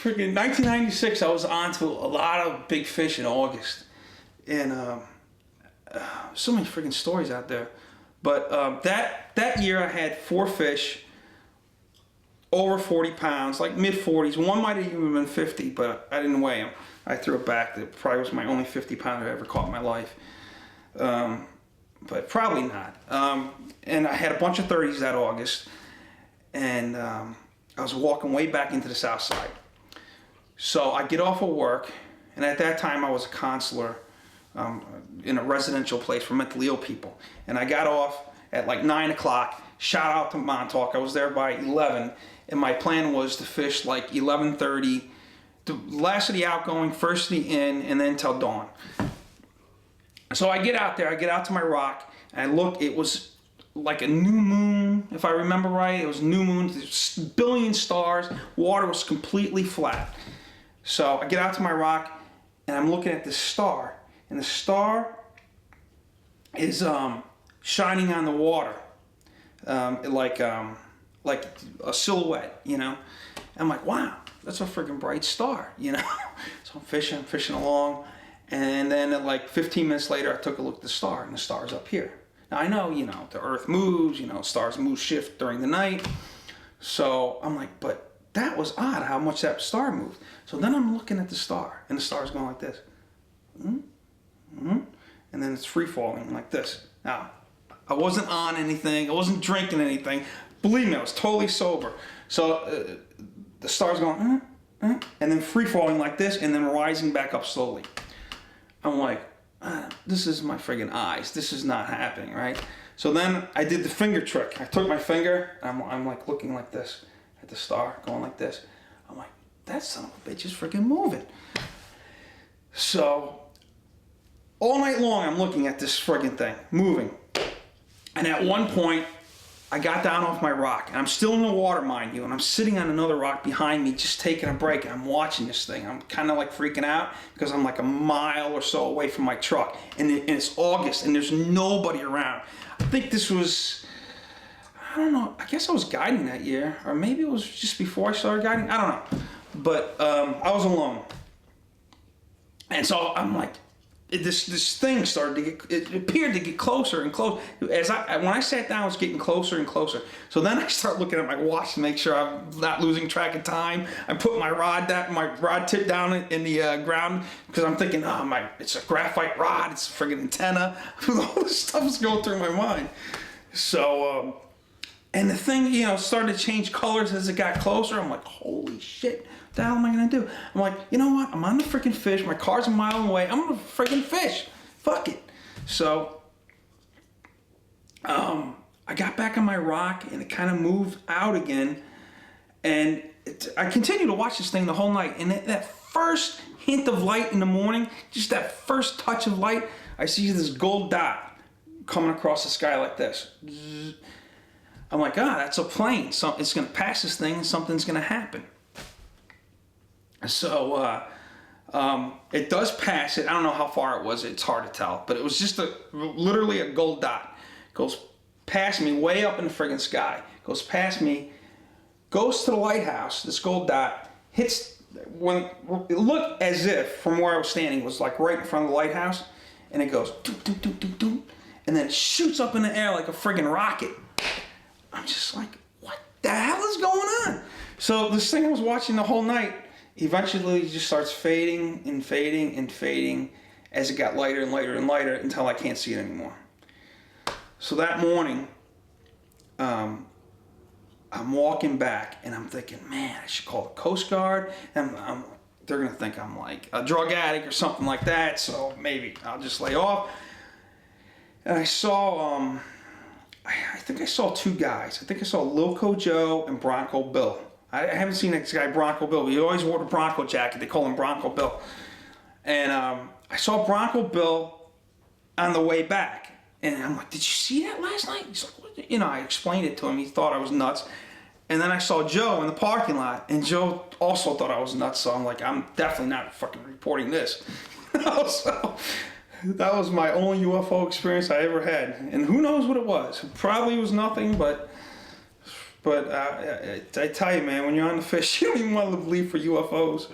freaking 1996, I was on to a lot of big fish in August. And so many freaking stories out there. But that year I had 4 fish over 40 pounds, like mid-40s. One might have even been 50, but I didn't weigh them. I threw it back. It probably was my only 50-pounder I ever caught in my life. But probably not. And I had a bunch of 30s that August. And I was walking way back into the south side. So I get off of work, and at that time I was a counselor in a residential place for mentally ill people. And I got off at like 9 o'clock, shot out to Montauk. I was there by 11, and my plan was to fish like 11:30, the last of the outgoing, first of the in, and then till dawn. So I get out there, I get out to my rock, and I look, it was like a new moon, if I remember right. It was new moon, there's a billion stars, water was completely flat. So I get out to my rock, and I'm looking at this star, and the star is shining on the water, like a silhouette, you know. I'm like, wow, that's a freaking bright star, you know. So I'm fishing along, and then at like 15 minutes later, I took a look at the star, and the star's up here. Now I know, you know, the Earth moves, you know, stars move, shift during the night. So I'm like, but that was odd how much that star moved. So then I'm looking at the star, and the star's going like this. And then it's free falling like this. Now, I wasn't on anything, I wasn't drinking anything. Believe me, I was totally sober. So the star's going, and then free falling like this, and then rising back up slowly. I'm like, this is my friggin' eyes. This is not happening, right? So then I did the finger trick. I took my finger, and I'm like looking like this at the star, going like this. I'm like, that son of a bitch is freaking moving. So all night long, I'm looking at this friggin' thing, moving. And at one point, I got down off my rock, and I'm still in the water, mind you, and I'm sitting on another rock behind me, just taking a break, and I'm watching this thing. I'm kind of like freaking out, because I'm like a mile or so away from my truck, and it's August, and there's nobody around. I think this was, I don't know, I guess I was guiding that year, or maybe it was just before I started guiding, I don't know. But I was alone. And so I'm like, this thing started to get, it appeared to get closer and closer. When I sat down, it was getting closer and closer. So then I start looking at my watch to make sure I'm not losing track of time. I put my rod tip down in the ground, because I'm thinking, oh it's a graphite rod, it's a friggin' antenna. All this stuff was going through my mind. So, and the thing, you know, started to change colors as it got closer. I'm like, holy shit, what the hell am I gonna do? I'm like, you know what? I'm on the freaking fish. My car's a mile away. I'm gonna freaking fish. Fuck it. So, I got back on my rock, and it kind of moved out again. And I continued to watch this thing the whole night. And that first hint of light in the morning, just that first touch of light, I see this gold dot coming across the sky like this. I'm like, that's a plane. So it's going to pass this thing, and something's going to happen. So it does pass it. I don't know how far it was. It's hard to tell. But it was just literally a gold dot. Goes past me, way up in the friggin' sky. Goes past me, goes to the lighthouse. This gold dot hits, it looked as if from where I was standing was like right in front of the lighthouse. And it goes, doom, doom, doom, doom, doom, and then shoots up in the air like a friggin' rocket. I'm just like, what the hell is going on? So this thing I was watching the whole night eventually just starts fading and fading and fading as it got lighter and lighter and lighter until I can't see it anymore. So that morning, I'm walking back, and I'm thinking, man, I should call the Coast Guard. And they're going to think I'm like a drug addict or something like that, so maybe I'll just lay off. And I saw, I think I saw 2 guys. I think I saw Loco Joe and Bronco Bill. I haven't seen this guy Bronco Bill. He always wore the Bronco jacket. They call him Bronco Bill. And I saw Bronco Bill on the way back. And I'm like, did you see that last night? He's like, what? You know, I explained it to him. He thought I was nuts. And then I saw Joe in the parking lot. And Joe also thought I was nuts. So I'm like, I'm definitely not fucking reporting this. So that was my only UFO experience I ever had. And who knows what it was. It probably was nothing, but But I tell you, man, when you're on the fish, you don't even want to leave for UFOs.